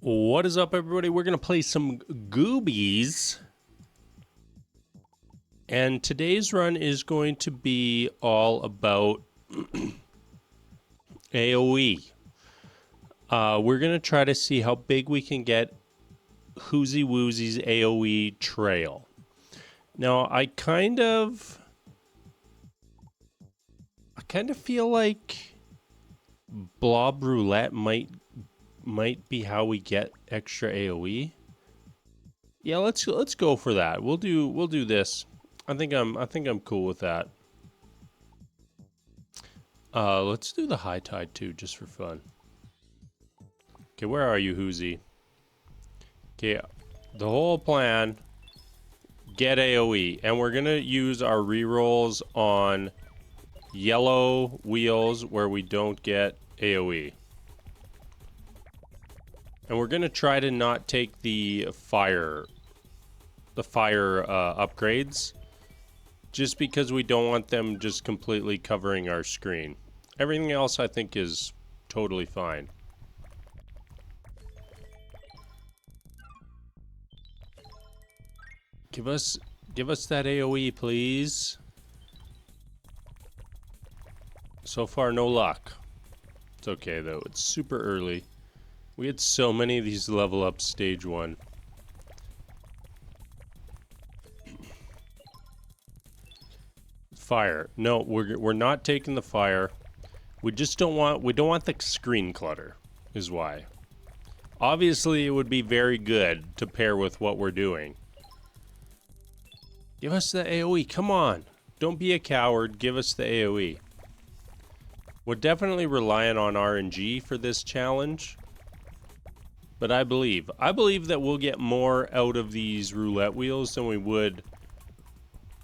What is up, everybody? We're going to play some Goobies. And today's run is going to be all about AOE. We're going to try to see how big we can get Hoozey Woozey's AOE trail. Now, I kind of feel like Blob Roulette might be how we get extra AOE. Yeah, let's go for that. We'll do this. I think I'm cool with that. Let's do the high tide too, just for fun. Okay, where are you, Hoozey? Okay, the whole plan, get AOE, and we're gonna use our rerolls on yellow wheels where we don't get AOE. And we're gonna try to not take the fire upgrades, just because we don't want them just completely covering our screen. Everything else I think is totally fine. Give us that AOE, please. So far, no luck. It's okay though. It's super early. We had so many of these level up stage 1. Fire. No, we're not taking the fire. We just don't want the screen clutter is why. Obviously, it would be very good to pair with what we're doing. Give us the AOE. Come on. Don't be a coward. Give us the AOE. We're definitely relying on RNG for this challenge. But I believe that we'll get more out of these roulette wheels than we would,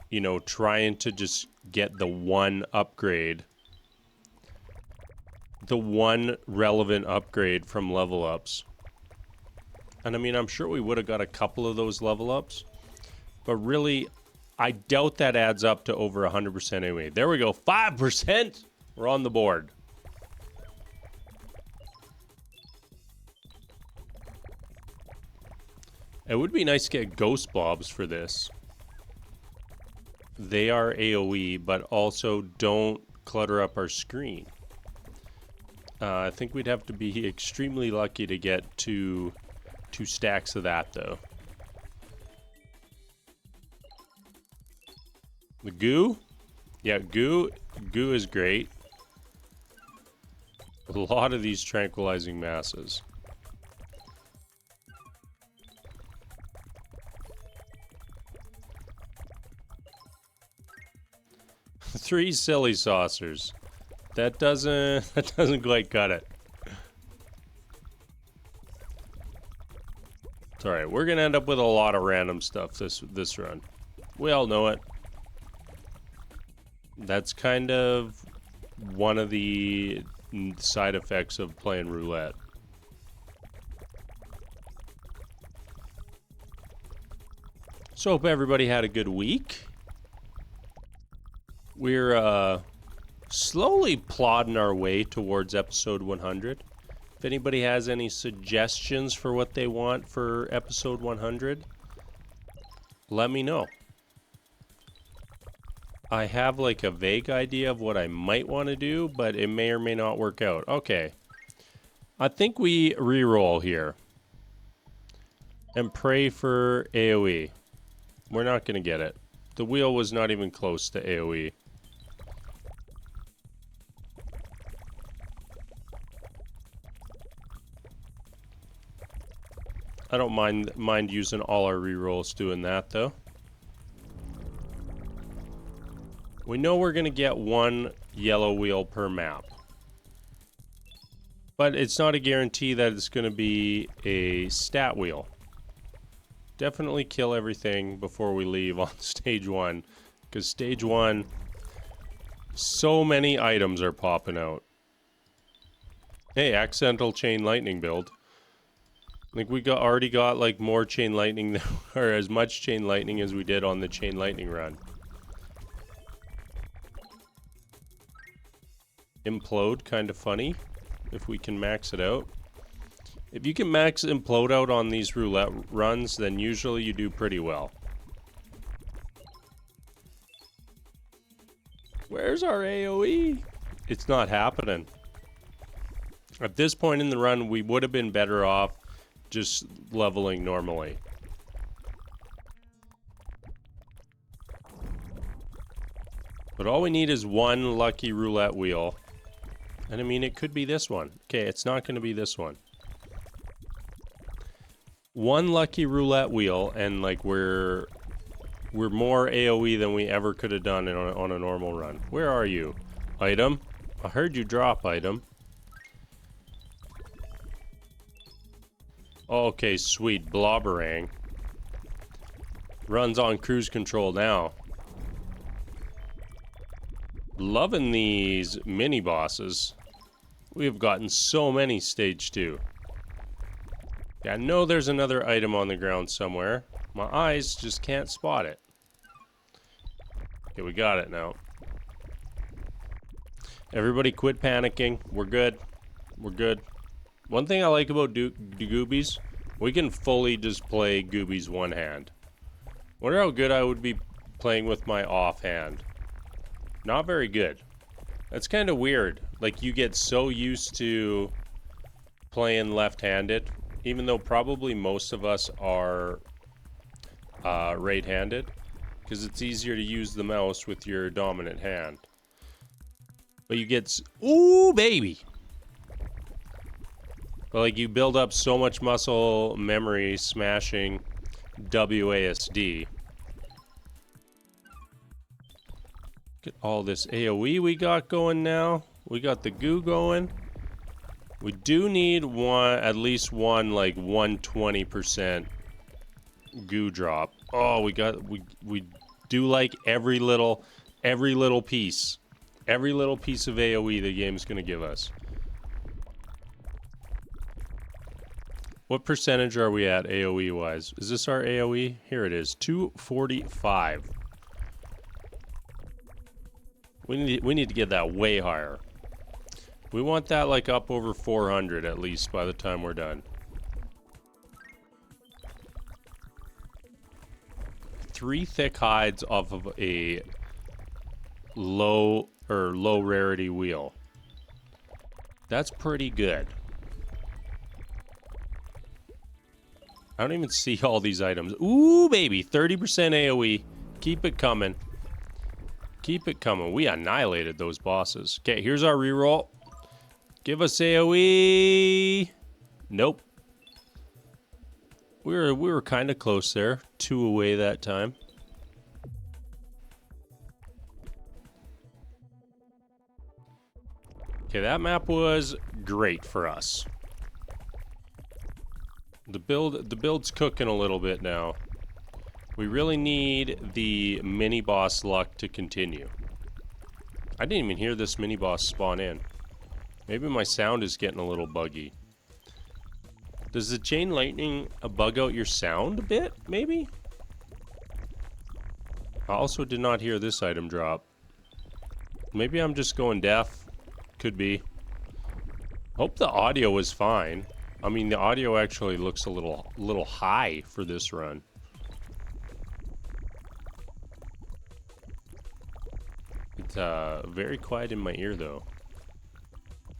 you know, trying to just get the one upgrade. The one relevant upgrade from level ups. And I mean, I'm sure we would have got a couple of those level ups. But really, I doubt that adds up to over 100% anyway. There we go, 5%! We're on the board. It would be nice to get ghost blobs for this. They are AOE, but also don't clutter up our screen. I think we'd have to be extremely lucky to get two stacks of that, though. The goo? Yeah, goo is great. A lot of these tranquilizing masses. Three silly saucers. That doesn't quite cut it. It's alright, we're gonna end up with a lot of random stuff this run. We all know it. That's kind of one of the side effects of playing roulette. So hope everybody had a good week. We're slowly plodding our way towards episode 100. If anybody has any suggestions for what they want for episode 100, let me know. I have like a vague idea of what I might want to do, but it may or may not work out. Okay. I think we re-roll here. And pray for AOE. We're not going to get it. The wheel was not even close to AOE. I don't mind using all our rerolls doing that, though. We know we're going to get one yellow wheel per map. But it's not a guarantee that it's going to be a stat wheel. Definitely kill everything before we leave on stage 1. Because stage 1, so many items are popping out. Hey, accidental chain lightning build. I think we already got like more chain lightning, or as much chain lightning as we did on the chain lightning run. Implode, kind of funny, if we can max it out. If you can max implode out on these roulette runs, then usually you do pretty well. Where's our AOE? It's not happening. At this point in the run, we would have been better off just leveling normally. But all we need is one lucky roulette wheel. And I mean, it could be this one. Okay, it's not going to be this one. One lucky roulette wheel, and like we're more AOE than we ever could have done on a normal run. Where are you? Item? I heard you drop item. Okay, sweet. Blobberang. Runs on cruise control now. Loving these mini bosses. We have gotten so many stage 2. Yeah, I know there's another item on the ground somewhere. My eyes just can't spot it. Okay, we got it now. Everybody quit panicking. We're good. We're good. One thing I like about Goobies, we can fully just play Goobies one hand. Wonder how good I would be playing with my offhand. Not very good. That's kind of weird. Like, you get so used to playing left-handed, even though probably most of us are right-handed, because it's easier to use the mouse with your dominant hand. But you get... Ooh, baby! But, like, you build up so much muscle memory smashing WASD. Look at all this AoE we got going now. We got the goo going. We do need at least one, like, 120% goo drop. Oh, we do like every little piece. Every little piece of AoE the game's gonna give us. What percentage are we at AoE wise? Is this our AoE? Here it is, 245. We need to get that way higher. We want that like up over 400 at least by the time we're done. 3 thick hides off of a low rarity wheel. That's pretty good. I don't even see all these items. Ooh, baby, 30% AoE. Keep it coming. Keep it coming. We annihilated those bosses. Okay, here's our reroll. Give us AoE. Nope. We were kind of close there. 2 away that time. Okay, that map was great for us. The build's cooking a little bit now. We really need the mini boss luck to continue. I didn't even hear this mini boss spawn in. Maybe my sound is getting a little buggy. Does the chain lightning bug out your sound a bit, maybe? I also did not hear this item drop. Maybe I'm just going deaf. Could be. Hope the audio was fine. I mean, the audio actually looks a little high for this run. It's very quiet in my ear, though.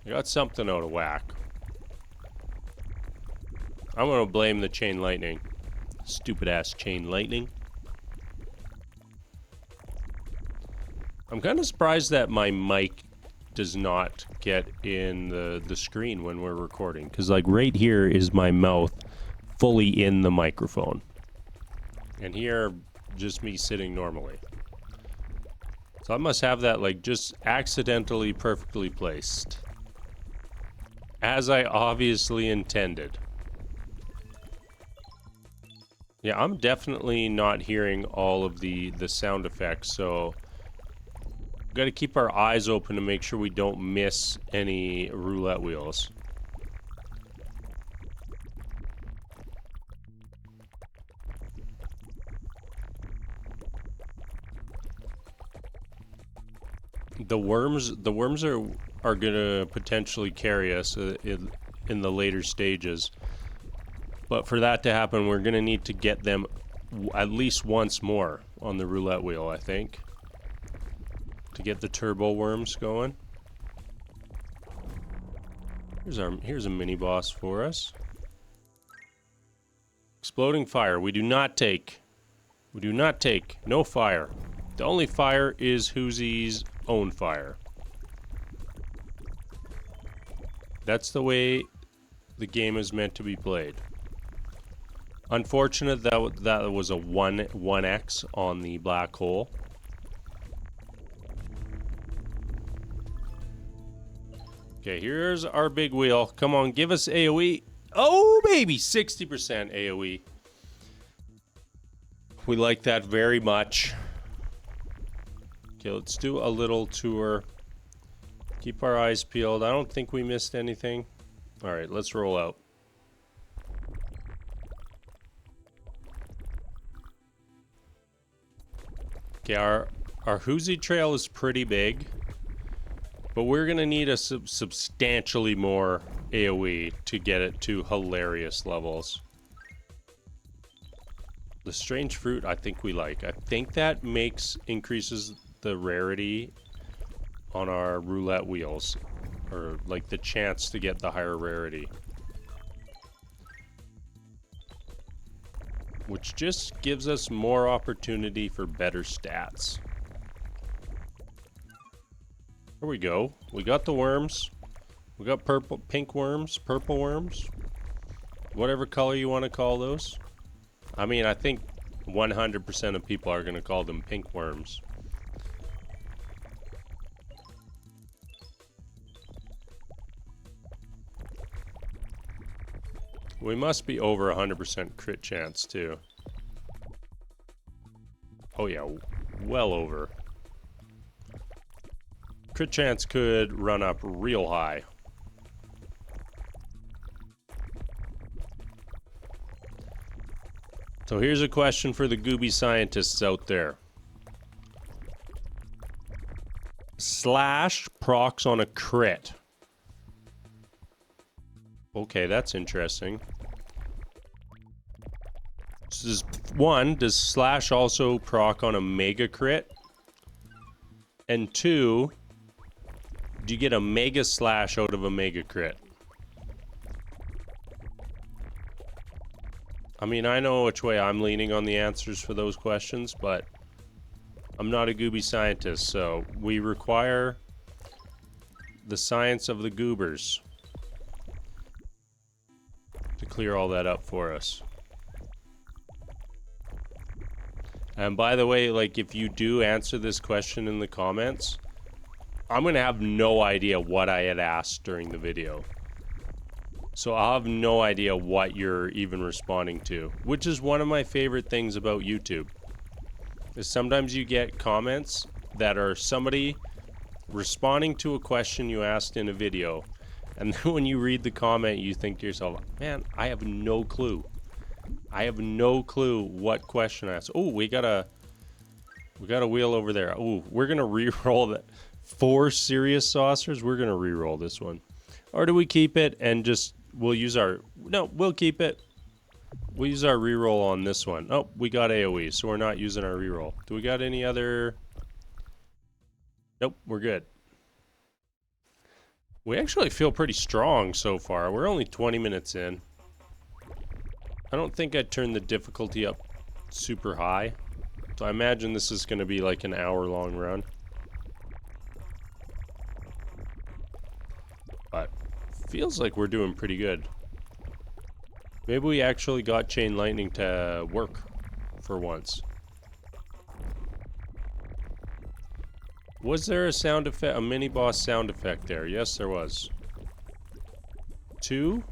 I got something out of whack. I'm gonna blame the chain lightning. Stupid ass chain lightning. I'm kind of surprised that my mic does not get in the screen when we're recording, because like right here is my mouth fully in the microphone, and here just me sitting normally. So I must have that like just accidentally perfectly placed, as I obviously intended. Yeah, I'm definitely not hearing all of the sound effects, so got to keep our eyes open to make sure we don't miss any roulette wheels. The worms are gonna potentially carry us in the later stages. But for that to happen, we're going to need to get them at least once more on the roulette wheel, I think, to get the turbo worms going. Here's a mini boss for us. Exploding fire. We do not take. No fire. The only fire is Hoozey's own fire. That's the way the game is meant to be played. Unfortunate that was a 1x on the black hole. Okay, here's our big wheel. Come on, give us AOE. Oh, baby, 60% AOE. We like that very much. Okay, let's do a little tour. Keep our eyes peeled. I don't think we missed anything. All right, let's roll out. Okay, our Hoozey trail is pretty big, but we're gonna need a substantially more AOE to get it to hilarious levels. The strange fruit, I think we like. I think that increases the rarity on our roulette wheels, or like the chance to get the higher rarity, which just gives us more opportunity for better stats. Here we go. We got the worms. We got pink worms, purple worms, whatever color you want to call those. I mean, I think 100% of people are going to call them pink worms. We must be over 100% crit chance, too. Oh, yeah, well over. Crit chance could run up real high. So here's a question for the Gooby scientists out there. Slash procs on a crit. Okay, that's interesting. Does Slash also proc on a mega crit? And 2, do you get a mega slash out of a mega crit? I mean, I know which way I'm leaning on the answers for those questions, but I'm not a Gooby scientist, so we require the science of the goobers to clear all that up for us. And by the way, like, if you do answer this question in the comments, I'm gonna have no idea what I had asked during the video. So I'll have no idea what you're even responding to, which is one of my favorite things about YouTube. Is sometimes you get comments that are somebody responding to a question you asked in a video, and then when you read the comment, you think to yourself, man, I have no clue. I have no clue what question I asked. Oh, we got a wheel over there. Oh, we're gonna re-roll that. 4 serious saucers. We're gonna re-roll this one, or do we keep it and just we'll use our? No, we'll keep it. We'll use our re-roll on this one. Oh, we got AOE, so we're not using our re-roll. Do we got any other? Nope, we're good. We actually feel pretty strong so far. We're only 20 minutes in. I don't think I'd turn the difficulty up super high. So I imagine this is going to be like an hour-long run. But feels like we're doing pretty good. Maybe we actually got Chain Lightning to work for once. Was there a sound effect, a mini-boss sound effect there? Yes, there was. 2?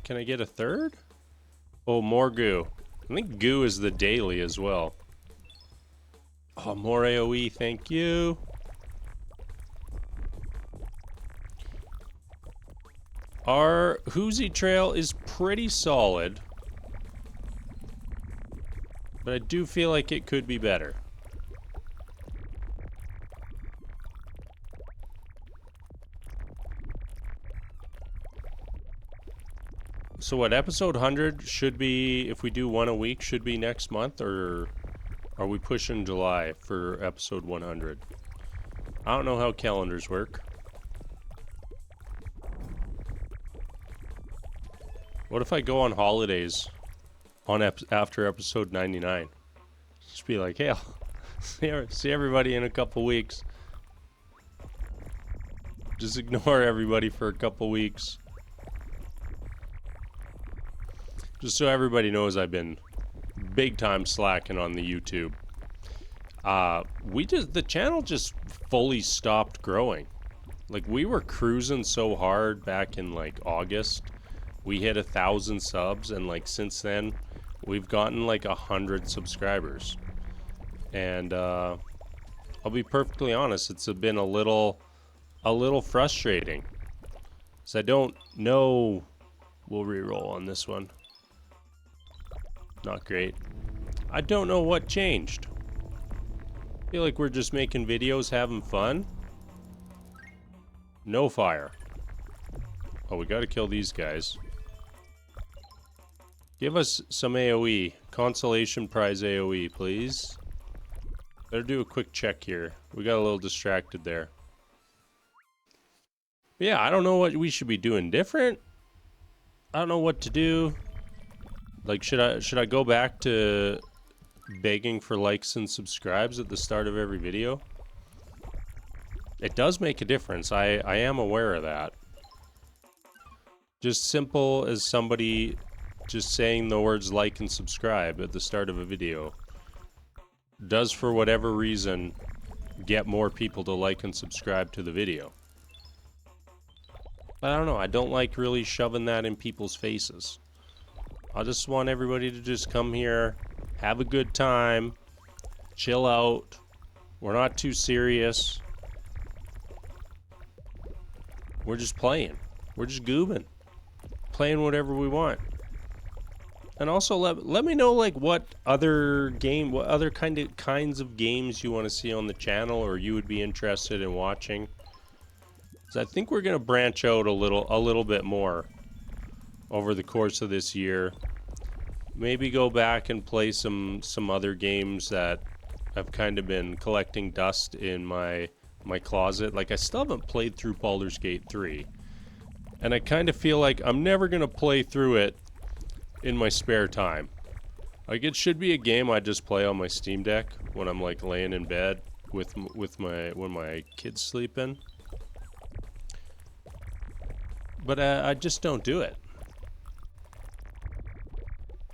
Can I get a 3rd? Oh, more goo. I think goo is the daily as well. Oh, more AOE, thank you. Our Hoozey trail is pretty solid, but I do feel like it could be better. So what, episode 100 should be, if we do one a week, should be next month, or are we pushing July for episode 100? I don't know how calendars work. What if I go on holidays on after episode 99? Just be like, hey, I'll see everybody in a couple weeks. Just ignore everybody for a couple weeks. Just so everybody knows I've been big time slacking on the YouTube. The channel just fully stopped growing. Like, we were cruising so hard back in like August. We hit 1,000 subs, and like since then we've gotten like 100 subscribers. And I'll be perfectly honest, it's been a little frustrating. So I don't know. We'll re-roll on this one. Not great. I don't know what changed. I feel like we're just making videos, having fun. No fire. Oh, we gotta kill these guys. Give us some AOE. Consolation prize AOE, please. Better do a quick check here. We got a little distracted there. But yeah, I don't know what we should be doing different. I don't know what to do. Like, should I go back to begging for likes and subscribes at the start of every video? It does make a difference. I am aware of that. Just simple as somebody just saying the words like and subscribe at the start of a video does, for whatever reason, get more people to like and subscribe to the video. But I don't know. I don't like really shoving that in people's faces. I just want everybody to just come here, have a good time, chill out. We're not too serious. We're just playing. We're just goobing. Playing whatever we want. And also let me know like what other kinds of games you want to see on the channel, or you would be interested in watching. So I think we're gonna branch out a little bit more over the course of this year. Maybe go back and play some other games that I've kind of been collecting dust in my closet. Like, I still haven't played through Baldur's Gate 3. And I kind of feel like I'm never going to play through it in my spare time. Like, it should be a game I just play on my Steam Deck when I'm like laying in bed when my kids sleeping. But I just don't do it.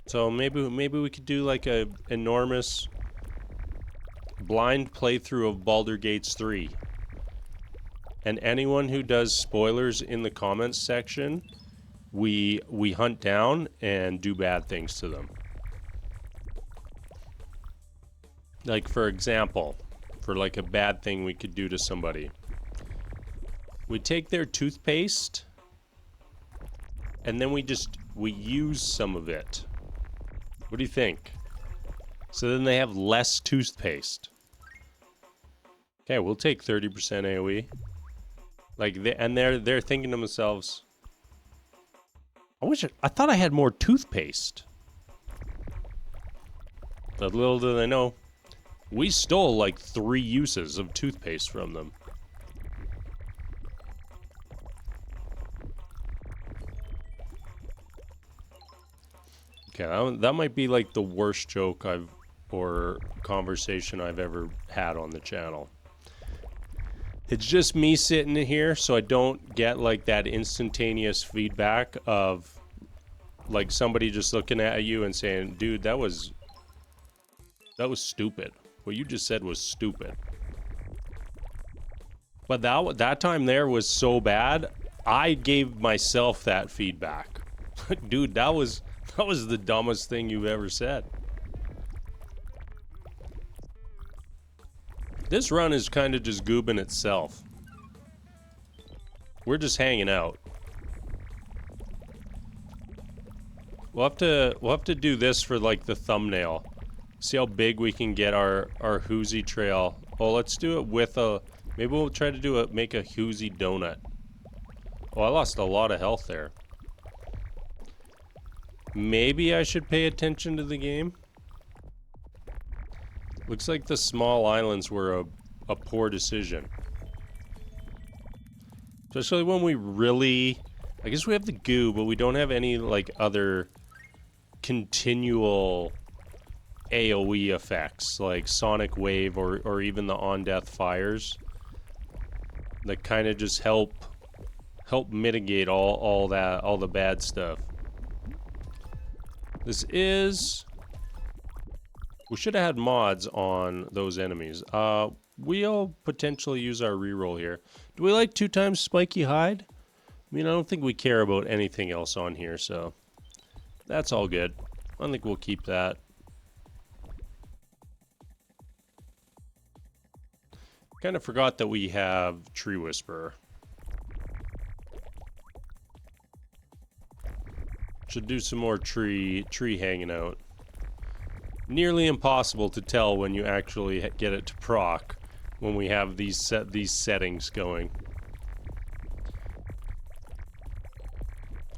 So maybe we could do like a enormous blind playthrough of Baldur's Gate 3. And anyone who does spoilers in the comments section, we hunt down and do bad things to them. Like, for example, for like a bad thing we could do to somebody. We take their toothpaste and then we use some of it. What do you think? So then they have less toothpaste. Okay, we'll take 30% AOE. Like, they're thinking to themselves, I thought I had more toothpaste. But little do they know, we stole like 3 uses of toothpaste from them. Okay, that might be like the worst joke or conversation I've ever had on the channel. It's just me sitting in here, so I don't get like that instantaneous feedback of like somebody just looking at you and saying, dude, that was stupid. What you just said was stupid. But that time there was so bad, I gave myself that feedback. Dude, that was the dumbest thing you've ever said. This run is kind of just goobing itself. We're just hanging out. We'll have to do this for like the thumbnail. See how big we can get our Hoozey trail. Oh, let's do it with maybe we'll try to make a Hoozey donut. Oh, I lost a lot of health there. Maybe I should pay attention to the game. Looks like the small islands were a poor decision. Especially when we really... I guess we have the goo, but we don't have any, like, other continual AOE effects, like Sonic Wave or even the on-death fires. That kind of just help mitigate all the bad stuff. This is... We should have had mods on those enemies. We'll potentially use our reroll here. Do we like 2 times spiky hide? I mean, I don't think we care about anything else on here, so that's all good. I think we'll keep that. Kind of forgot that we have Tree Whisperer. Should do some more tree hanging out. Nearly impossible to tell when you actually get it to proc when we have these settings going.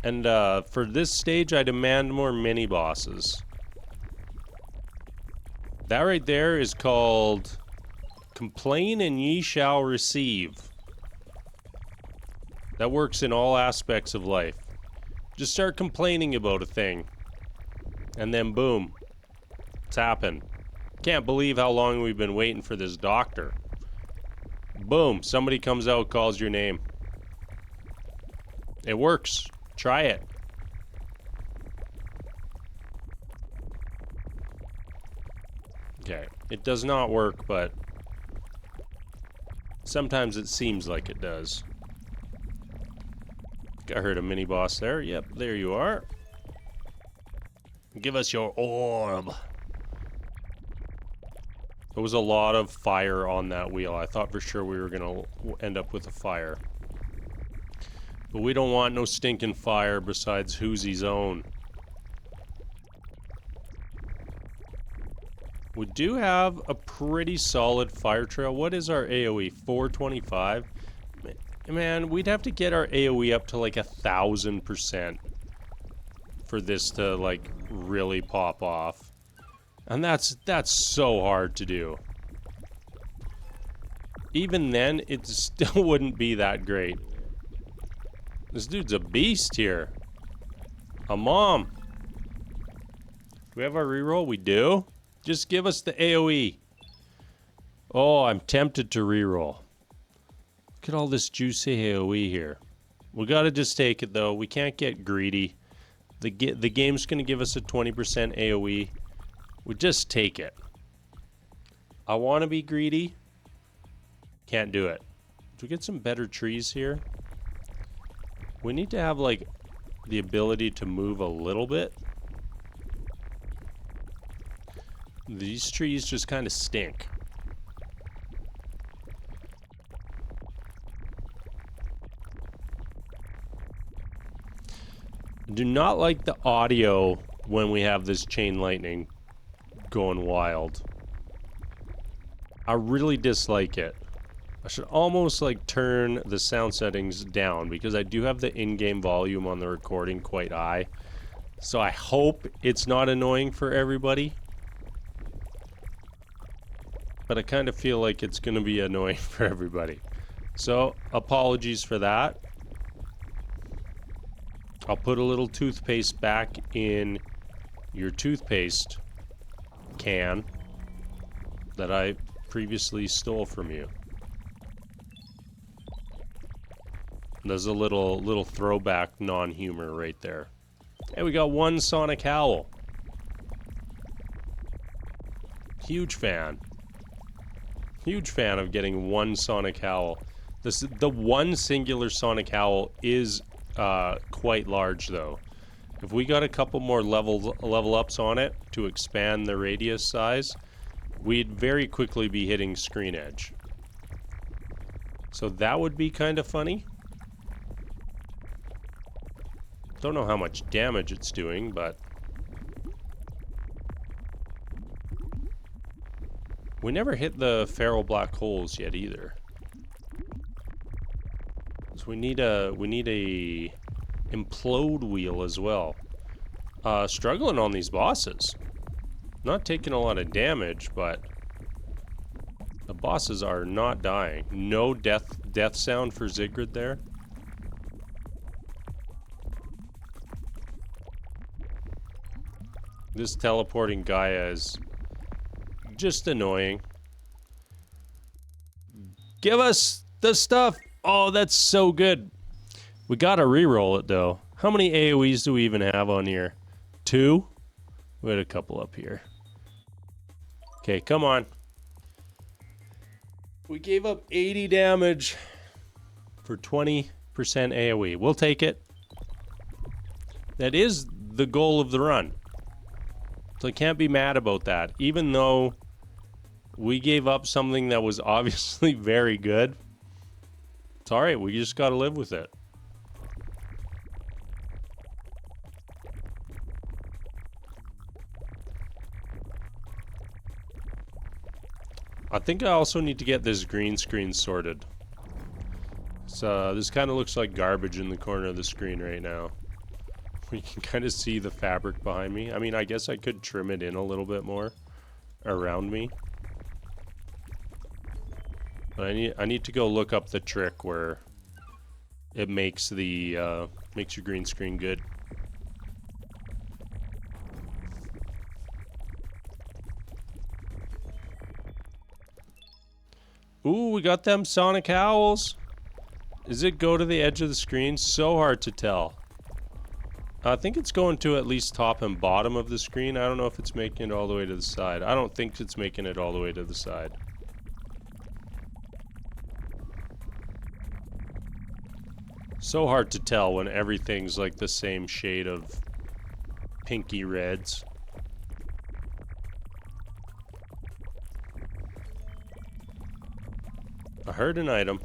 And for this stage, I demand more mini bosses. That right there is called Complain and Ye Shall Receive. That works in all aspects of life. Just start complaining about a thing, and then boom, it's happened. Can't believe how long we've been waiting for this doctor. Boom, somebody comes out, calls your name. It works. Try it. Okay, it does not work, but sometimes it seems like it does. I heard a mini boss there. Yep, there you are. Give us your orb. There was a lot of fire on that wheel. I thought for sure we were going to end up with a fire. But we don't want no stinking fire besides Hoozey's own. We do have a pretty solid fire trail. What is our AoE? 425? Man, we'd have to get our AoE up to like 1,000% for this to like really pop off. And that's so hard to do. Even then, it still wouldn't be that great. This dude's a beast here. A mom. Do we have our reroll? We do? Just give us the AoE. Oh, I'm tempted to reroll. Look at all this juicy AoE here. We gotta just take it though. We can't get greedy. The game's gonna give us a 20% AoE. We just take it. I wanna be greedy. Can't do it. Do we get some better trees here? We need to have like the ability to move a little bit. These trees just kind of stink. Do not like the audio when we have this chain lightning going wild. I really dislike it. I should almost like turn the sound settings down because I do have the in-game volume on the recording quite high. So I hope it's not annoying for everybody. But I kind of feel like it's going to be annoying for everybody. So apologies for that. I'll put a little toothpaste back in your toothpaste can that I previously stole from you. There's a little throwback non-humor right there. Hey, we got one Sonic Howl. Huge fan. Huge fan of getting one Sonic Howl. The one singular Sonic Howl is quite large though. If we got a couple more level ups on it to expand the radius size, we'd very quickly be hitting screen edge. So that would be kind of funny. Don't know how much damage it's doing, but we never hit the feral black holes yet either. So we need a implode wheel as well. Struggling on these bosses. Not taking a lot of damage, but the bosses are not dying. No death sound for Sigrid there. This teleporting Gaia is just annoying. Give us the stuff! Oh, that's so good. We gotta reroll it though. How many AoEs do we even have on here? 2? We had a couple up here. Okay, come on. We gave up 80 damage for 20% AoE. We'll take it. That is the goal of the run. So I can't be mad about that. Even though we gave up something that was obviously very good. It's alright, we just gotta live with it. I think I also need to get this green screen sorted. So this kind of looks like garbage in the corner of the screen right now. We can kind of see the fabric behind me. I mean, I guess I could trim it in a little bit more around me. But I need to go look up the trick where it makes the makes your green screen good. Ooh, we got them sonic owls. Does it go to the edge of the screen? So hard to tell. I think it's going to at least top and bottom of the screen. I don't know if it's making it all the way to the side. I don't think it's making it all the way to the side. So hard to tell when everything's like the same shade of pinky reds. I heard an item.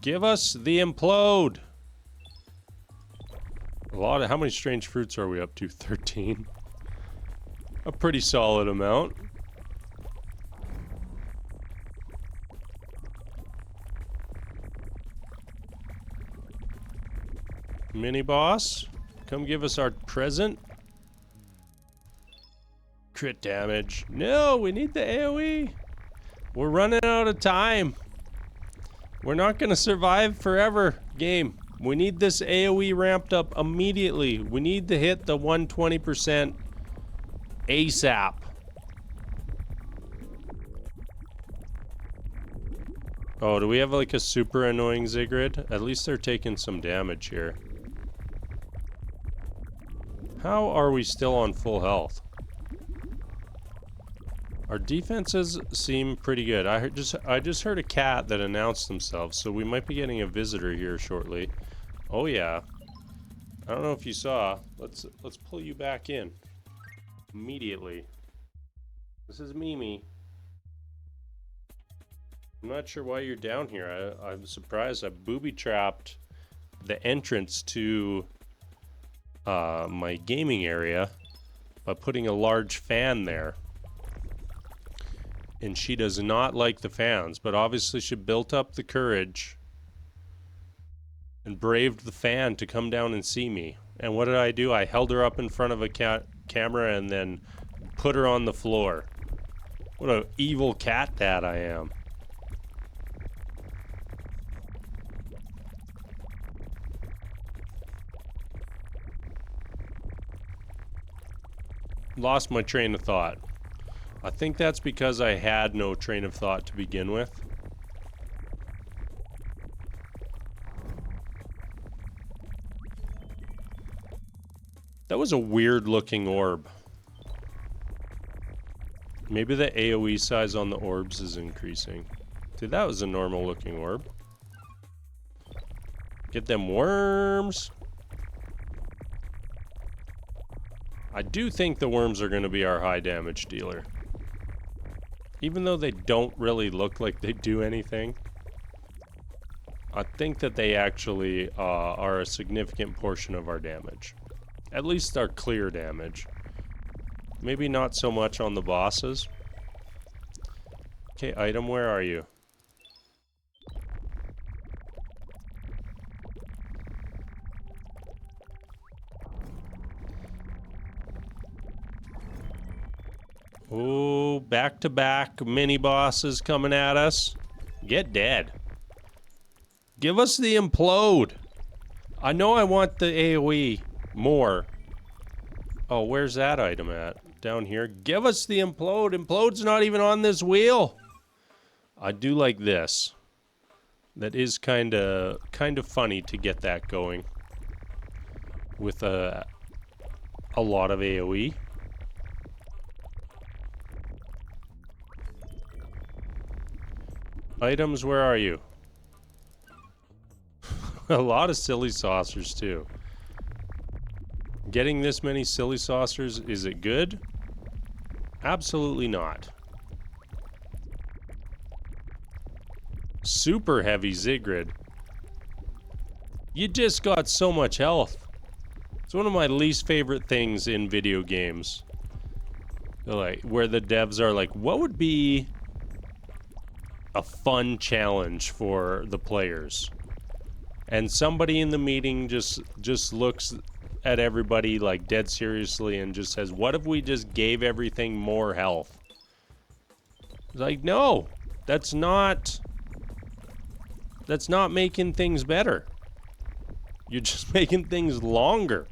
Give us the implode. How many strange fruits are we up to? 13. A pretty solid amount. Mini boss, come give us our present. Crit damage. No, we need the AoE. We're running out of time. We're not gonna survive forever, game. We need this AoE ramped up immediately. We need to hit the 120% ASAP. Oh, do we have like a super annoying Sigrid? At least they're taking some damage here. How are we still on full health? Our defenses seem pretty good. I just heard a cat that announced themselves, so we might be getting a visitor here shortly. Oh yeah. I don't know if you saw. Let's pull you back in immediately. This is Mimi. I'm not sure why you're down here. I'm surprised. I booby-trapped the entrance to my gaming area by putting a large fan there. And she does not like the fans, but obviously she built up the courage and braved the fan to come down and see me. And what did I do? I held her up in front of a camera and then put her on the floor. What an evil cat dad I am. Lost my train of thought. I think that's because I had no train of thought to begin with. That was a weird looking orb. Maybe the AoE size on the orbs is increasing. Dude, that was a normal looking orb. Get them worms. I do think the worms are going to be our high damage dealer. Even though they don't really look like they do anything, I think that they actually are a significant portion of our damage. At least our clear damage. Maybe not so much on the bosses. Okay, item, where are you? Oh, back-to-back mini-bosses coming at us. Get dead. Give us the implode. I know I want the AOE more. Oh, where's that item at? Down here. Give us the implode. Implode's not even on this wheel. I do like this. That is kind of funny to get that going with a lot of AOE. Items, where are you? A lot of silly saucers too. Getting this many silly saucers, is it good? Absolutely not. Super heavy Zigrid. You just got so much health. It's one of my least favorite things in video games. Like, where the devs are like, what would be a fun challenge for the players? And somebody in the meeting just looks at everybody like dead seriously and just says, what if we just gave everything more health? It's like, no, that's not making things better. You're just making things longer.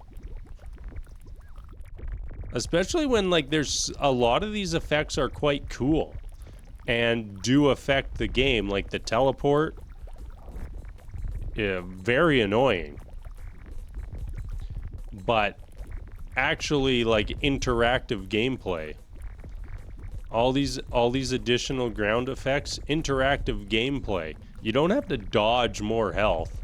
Especially when, like, there's a lot of these effects are quite cool and do affect the game, like the teleport. Yeah, very annoying. But actually, like, interactive gameplay. All these additional ground effects, interactive gameplay. You don't have to dodge more health.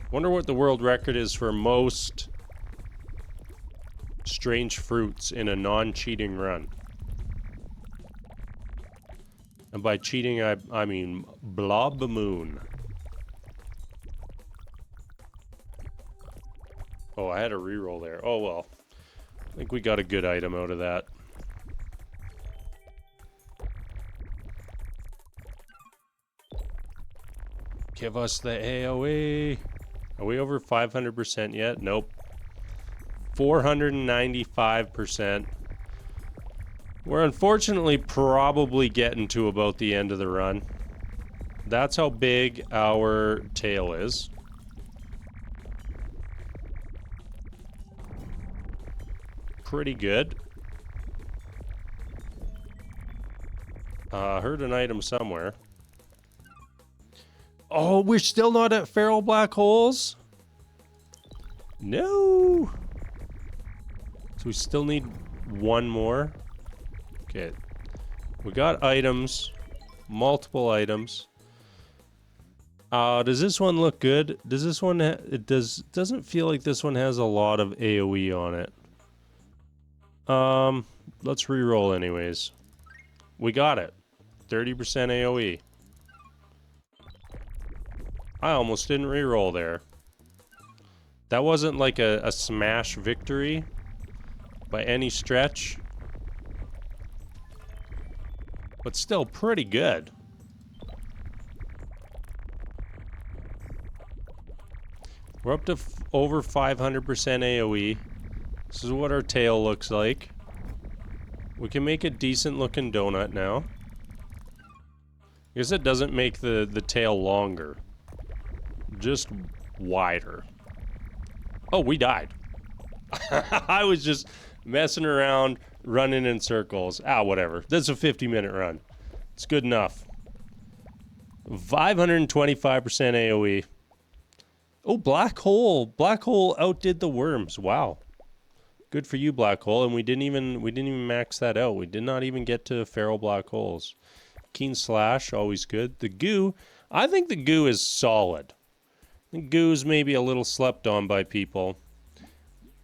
Wonder what the world record is for most strange fruits in a non-cheating run. And by cheating, I mean Blob Moon. Oh, I had a reroll there. Oh, well. I think we got a good item out of that. Give us the AOE. Are we over 500% yet? Nope. 495%. We're unfortunately probably getting to about the end of the run. That's how big our tail is. Pretty good. Heard an item somewhere. Oh, we're still not at feral black holes? No. So we still need one more. Okay. We got items. Multiple items. Does this one look good? Does this one... doesn't feel like this one has a lot of AoE on it. Let's re-roll anyways. We got it. 30% AoE. I almost didn't re-roll there. That wasn't like a smash victory by any stretch. But still pretty good. We're up to over 500% AoE. This is what our tail looks like. We can make a decent looking donut now. I guess it doesn't make the tail longer. Just wider. Oh, we died. I was just messing around, running in circles. Ah, whatever. That's a 50-minute run. It's good enough. 525% AoE. Oh, Black Hole. Black Hole outdid the worms. Wow. Good for you, Black Hole. And we didn't even max that out. We did not even get to feral black holes. Keen Slash, always good. The goo. I think the goo is solid. The goo's maybe a little slept on by people.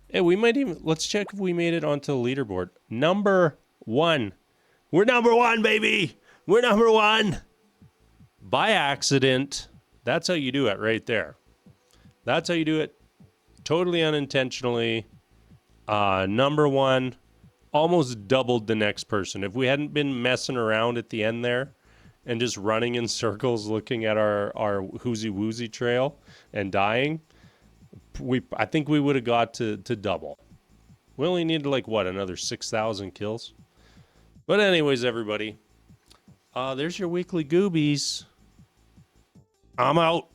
Hey, we might even... Let's check if we made it onto the leaderboard. Number 1. We're number 1, baby! We're number 1! By accident. That's how you do it right there. That's how you do it. Totally unintentionally. Number 1. Almost doubled the next person. If we hadn't been messing around at the end there and just running in circles looking at our Hoozey Woozey trail and dying, I think we would have got to double. We only needed like what, another 6,000 kills. But anyways, everybody, there's your weekly Goobies. I'm out.